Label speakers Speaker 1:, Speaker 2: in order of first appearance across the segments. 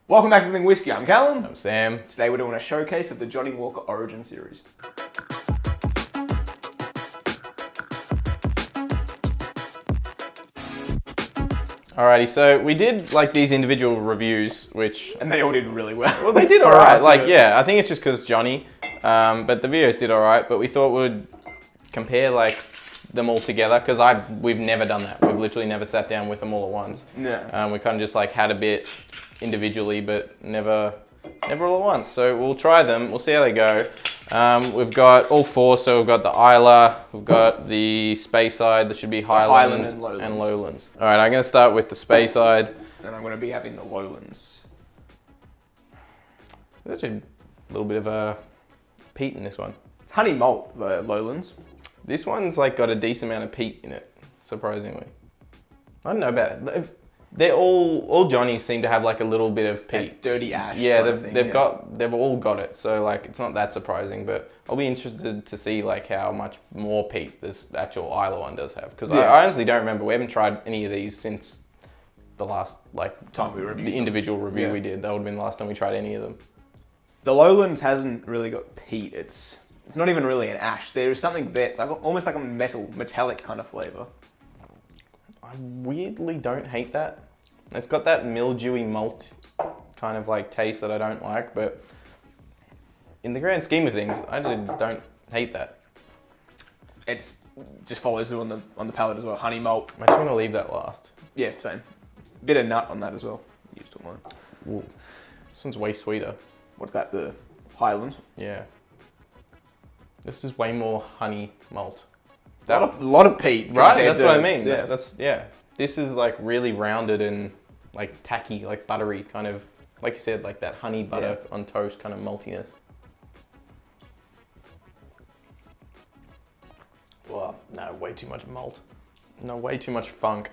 Speaker 1: Welcome back to Living Whiskey. I'm Callum.
Speaker 2: I'm Sam.
Speaker 1: Today we're doing a showcase of the Johnnie Walker Origin Series.
Speaker 2: Alrighty, so we did like these individual reviews, which
Speaker 1: And they all did really well.
Speaker 2: well they did
Speaker 1: For
Speaker 2: alright.
Speaker 1: us,
Speaker 2: Like I think it's just because Johnny, but the videos did alright. But we thought we'd compare like them all together because we've never done that. We've literally never sat down with them all at once.
Speaker 1: Yeah.
Speaker 2: We kind of just like had a bit individually, but never all at once. So we'll try them. We'll see how they go. We've got all four. So we've got the Isla, we've got the Speyside. There should be Highlands
Speaker 1: Highland
Speaker 2: and Lowlands. All right, I'm going to start with the Speyside.
Speaker 1: And I'm going to be having the Lowlands.
Speaker 2: There's actually a little bit of a peat in this one.
Speaker 1: It's honey malt, the Lowlands.
Speaker 2: This one's like got a decent amount of peat in it, surprisingly. I don't know about it. They're all Johnnies seem to have like a little bit of peat.
Speaker 1: That dirty ash.
Speaker 2: Yeah,
Speaker 1: kind of thing,
Speaker 2: they've all got it. So like it's not that surprising, but I'll be interested to see like how much more peat this actual Isla one does have because I honestly don't remember. We haven't tried any of these since the last like
Speaker 1: time we reviewed
Speaker 2: the
Speaker 1: them.
Speaker 2: individual review
Speaker 1: Yeah.
Speaker 2: we did. That would have been the last time we tried any of them.
Speaker 1: The Lowlands hasn't really got peat. It's not even really an ash. There is something there. It's like almost like a metallic kind of flavour.
Speaker 2: I weirdly don't hate that. It's got that mildewy malt kind of like taste that I don't like, but in the grand scheme of things, I don't hate that.
Speaker 1: It's just follows through on the palate as well. Honey malt.
Speaker 2: I'm actually gonna leave that last.
Speaker 1: Yeah, same. Bit of nut on that as well. You just took mine.
Speaker 2: Ooh. This one's way sweeter.
Speaker 1: What's that? The Highland.
Speaker 2: Yeah. This is way more honey malt.
Speaker 1: A lot of peat.
Speaker 2: Right?
Speaker 1: compared
Speaker 2: That's
Speaker 1: to-
Speaker 2: what I mean.
Speaker 1: Yeah.
Speaker 2: This is like really rounded and like tacky, like buttery kind of, like you said, like that honey butter on toast kind of maltiness. Well, no, way too much malt. No, way too much funk.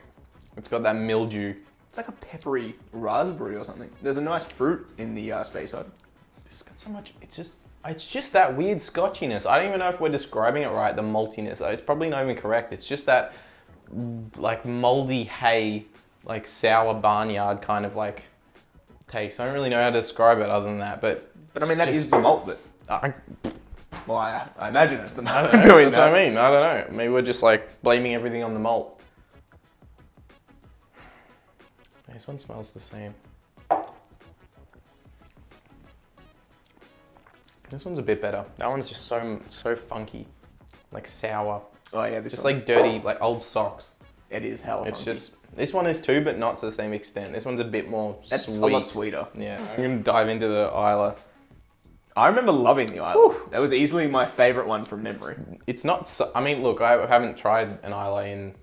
Speaker 2: It's got that mildew.
Speaker 1: It's like a peppery raspberry or something. There's a nice fruit in the Speyside.
Speaker 2: It's got so much, it's just that weird scotchiness. I don't even know if we're describing it right, the maltiness. It's probably not even correct. It's just that like moldy hay, like sour barnyard kind of like taste. I don't really know how to describe it other than that, but
Speaker 1: I mean, that is the malt that...
Speaker 2: I
Speaker 1: Well, I imagine it's the malt
Speaker 2: don't know.
Speaker 1: doing
Speaker 2: That's
Speaker 1: that.
Speaker 2: what I mean. I don't know. Maybe we're just like blaming everything on the malt. This one smells the same. This one's a bit better. That one's just so funky, like sour,
Speaker 1: Oh yeah, this
Speaker 2: just
Speaker 1: one's-
Speaker 2: like dirty, like old socks.
Speaker 1: it is hella
Speaker 2: It's
Speaker 1: funky.
Speaker 2: just this one is too, but not to the same extent. This one's a bit more
Speaker 1: That's
Speaker 2: sweet.
Speaker 1: a lot sweeter.
Speaker 2: Yeah, I'm gonna dive into the Isla.
Speaker 1: I remember loving the Island. That was easily my favourite one from memory.
Speaker 2: It's not. I mean, look, I haven't tried an Isla in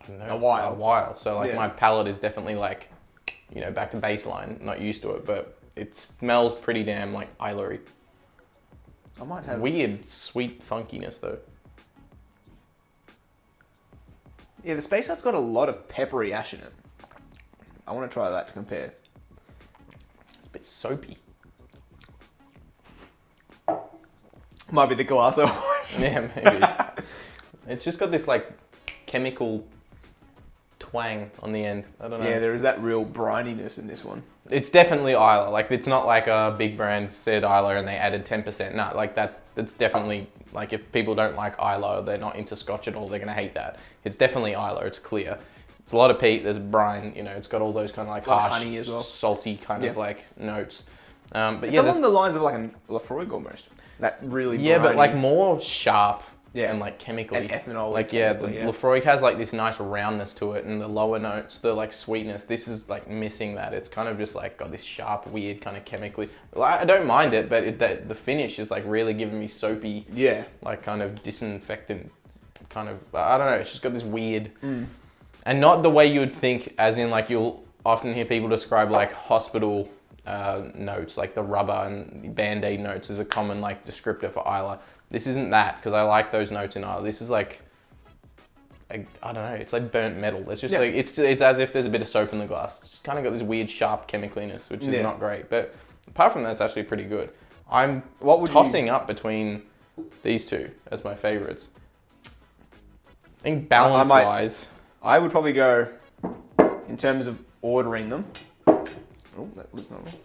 Speaker 2: I don't know
Speaker 1: A while.
Speaker 2: A while. So like
Speaker 1: Yeah.
Speaker 2: my palate is definitely like, back to baseline. Not used to it, but it smells pretty damn like Isla-y.
Speaker 1: I might have...
Speaker 2: Weird, sweet funkiness though.
Speaker 1: Yeah, the Speyside's got a lot of peppery ash in it. I want to try that to compare.
Speaker 2: It's a bit soapy.
Speaker 1: Might be the glass of
Speaker 2: Yeah, maybe. It's just got this like chemical twang on the end. I don't know.
Speaker 1: Yeah, there is that real brininess in this one.
Speaker 2: It's definitely Isla. Like it's not like a big brand said Isla and they added 10%. No, like that's definitely like if people don't like Isla or they're not into Scotch at all, they're gonna hate that. It's definitely Isla. It's clear. It's a lot of peat. There's brine. It's got all those kind of like
Speaker 1: A lot of
Speaker 2: harsh,
Speaker 1: honey as well.
Speaker 2: salty kind of like notes. But
Speaker 1: It's
Speaker 2: yeah,
Speaker 1: along the lines of like a Lafroig almost. That really
Speaker 2: but
Speaker 1: briny-
Speaker 2: like more sharp.
Speaker 1: Yeah.
Speaker 2: And like chemically.
Speaker 1: And ethanol.
Speaker 2: Like the Lafroig has like this nice roundness to it, and the lower notes, the like sweetness. This is like missing that. It's kind of just like got this sharp, weird kind of chemically. Like, I don't mind it, but the finish is like really giving me soapy,
Speaker 1: Yeah.
Speaker 2: like kind of disinfectant, kind of. I don't know. It's just got this weird, and not the way you would think, as in like you'll often hear people describe like hospital notes, like the rubber and Band-Aid notes is a common like descriptor for Isla. This isn't that, because I like those notes in Isla. This is like I don't know, it's like burnt metal. It's just like, it's as if there's a bit of soap in the glass. It's just kind of got this weird sharp chemicaliness, which is not great. But apart from that, it's actually pretty good. I'm tossing up between these two as my favorites. I think balance-wise...
Speaker 1: I would probably go, in terms of ordering them, Oh, that was not wrong.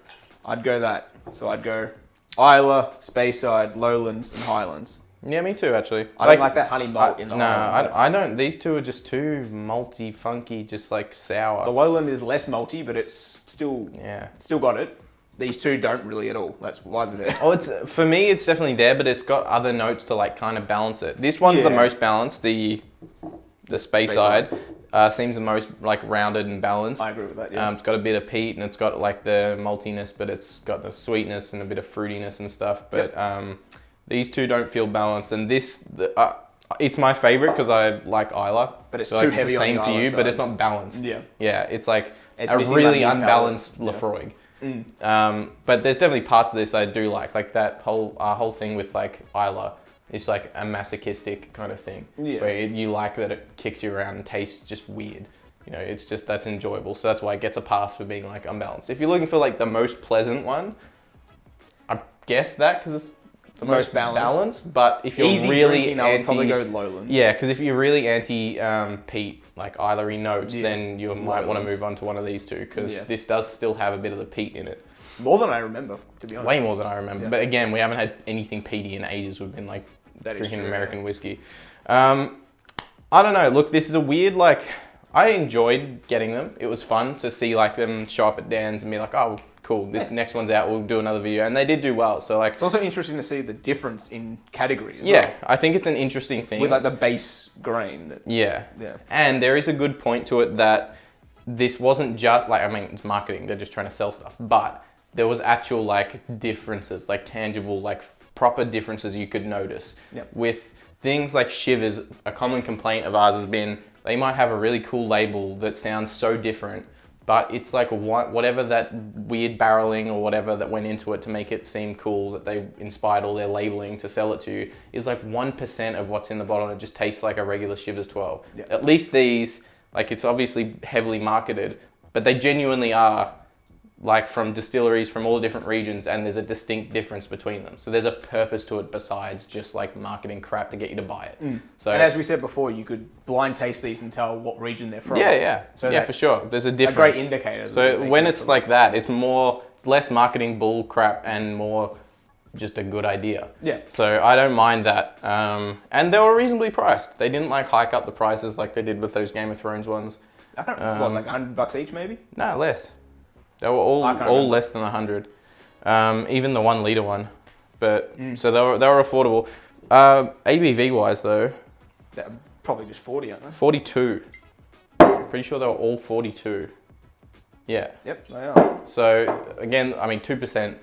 Speaker 1: I'd go that. So I'd go Isla, Speyside, Lowlands, and Highlands.
Speaker 2: Yeah, me too, actually.
Speaker 1: I don't like that honey malt in the
Speaker 2: No,
Speaker 1: Highlands.
Speaker 2: I don't. These two are just too malty, funky, just like sour.
Speaker 1: The Lowland is less malty, but it's still got it. These two don't really at all. That's why they're there.
Speaker 2: Oh, it's for me, it's definitely there, but it's got other notes to like kind of balance it. This one's the most balanced. The Speyside seems the most like rounded and balanced.
Speaker 1: I agree with that. Yeah.
Speaker 2: It's got a bit of peat and it's got like the maltiness, but it's got the sweetness and a bit of fruitiness and stuff. But these two don't feel balanced, and it's my favorite because I like Isla.
Speaker 1: But it's
Speaker 2: so,
Speaker 1: too
Speaker 2: like,
Speaker 1: heavy
Speaker 2: it's the same
Speaker 1: on
Speaker 2: for
Speaker 1: the
Speaker 2: you,
Speaker 1: Isla
Speaker 2: but it's
Speaker 1: side.
Speaker 2: not balanced.
Speaker 1: Yeah.
Speaker 2: Yeah, it's like
Speaker 1: It's
Speaker 2: a
Speaker 1: missing
Speaker 2: really
Speaker 1: that new
Speaker 2: unbalanced
Speaker 1: palate.
Speaker 2: Lafroig.
Speaker 1: Mm.
Speaker 2: But there's definitely parts of this I do like that whole thing with like Isla is like a masochistic kind of thing, where you like that it kicks you around and tastes just weird. You know, it's just, that's enjoyable. So that's why it gets a pass for being like unbalanced. If you're looking for like the most pleasant one, I guess that because it's the most balanced. But if you're
Speaker 1: Easy
Speaker 2: really
Speaker 1: drinking, I would probably go with Lowland.
Speaker 2: yeah, because if you're really anti peat, like Isla-y notes, then you might want to move on to one of these two because this does still have a bit of the peat in it.
Speaker 1: More than I remember, to be honest.
Speaker 2: Way more than I remember. But again, we haven't had anything peaty in ages. We've been like drinking American whiskey. I don't know. Look, this is a weird, like, I enjoyed getting them. It was fun to see like them show up at Dan's and be like, oh, cool, this next one's out, we'll do another video. And they did do well. So like,
Speaker 1: it's also interesting to see the difference in category as well.
Speaker 2: I think it's an interesting thing.
Speaker 1: With like the base grain.
Speaker 2: Yeah. And there is a good point to it that this wasn't just like, I mean, it's marketing, they're just trying to sell stuff, but there was actual like differences, like tangible, like proper differences you could notice. With things like Shivers, a common complaint of ours has been, they might have a really cool label that sounds so different, but it's like whatever that weird barreling or whatever that went into it to make it seem cool, that they inspired all their labeling to sell it to you, is like 1% of what's in the bottle and it just tastes like a regular Shivers 12. At least these, like it's obviously heavily marketed, but they genuinely are like from distilleries from all the different regions, and there's a distinct difference between them. So there's a purpose to it besides just like marketing crap to get you to buy it. So,
Speaker 1: and as we said before, you could blind taste these and tell what region they're from.
Speaker 2: So for sure. There's a difference.
Speaker 1: A great indicator.
Speaker 2: So when it's like that, it's less marketing bull crap and more just a good idea. So I don't mind that. And they were reasonably priced. They didn't like hike up the prices like they did with those Game of Thrones ones.
Speaker 1: I don't know, like $100 each maybe?
Speaker 2: No, less. They were all less than 100, even the 1 litre one. But so they were affordable. ABV wise though,
Speaker 1: they're probably just 40, aren't they?
Speaker 2: 42. Pretty sure they were all 42. Yeah.
Speaker 1: Yep, they are.
Speaker 2: So again, I mean 2%.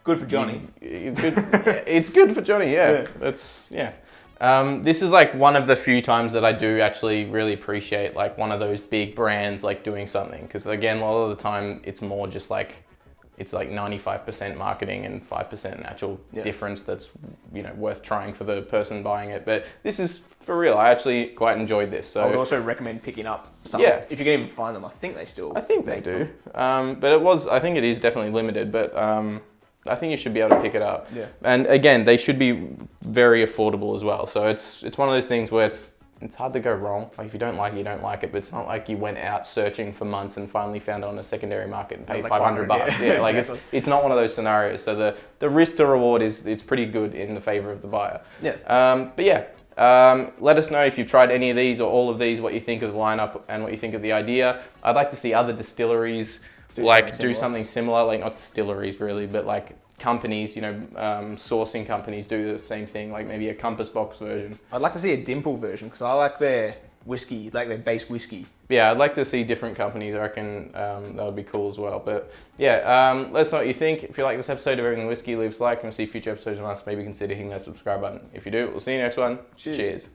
Speaker 1: Good for Johnny.
Speaker 2: It's good. It's good for Johnny. Yeah. That's this is like one of the few times that I do actually really appreciate like one of those big brands like doing something, because again, a lot of the time it's more just like it's like 95% marketing and 5% actual difference that's worth trying for the person buying it. But this is for real. I actually quite enjoyed this. So
Speaker 1: I would also recommend picking up some. If you can even find them. I think they do.
Speaker 2: But I think it is definitely limited, but I think you should be able to pick it up. And again, they should be very affordable as well. So it's one of those things where it's hard to go wrong. Like if you don't like it, you don't like it. But it's not like you went out searching for months and finally found it on a secondary market and paid like $500. Like it's not one of those scenarios. So the risk to reward it's pretty good in the favor of the buyer. Let us know if you've tried any of these or all of these, what you think of the lineup and what you think of the idea. I'd like to see other distilleries do something similar, like not distilleries really, but like companies, sourcing companies do the same thing, like maybe a Compass Box version.
Speaker 1: I'd like to see a Dimple version because I like their whiskey, like their base whiskey.
Speaker 2: Yeah, I'd like to see different companies. I reckon that would be cool as well. But yeah, let us know what you think. If you like this episode of Everything Whiskey, leave us a like and see future episodes from us. Maybe consider hitting that subscribe button. If you do, we'll see you next one. Cheers.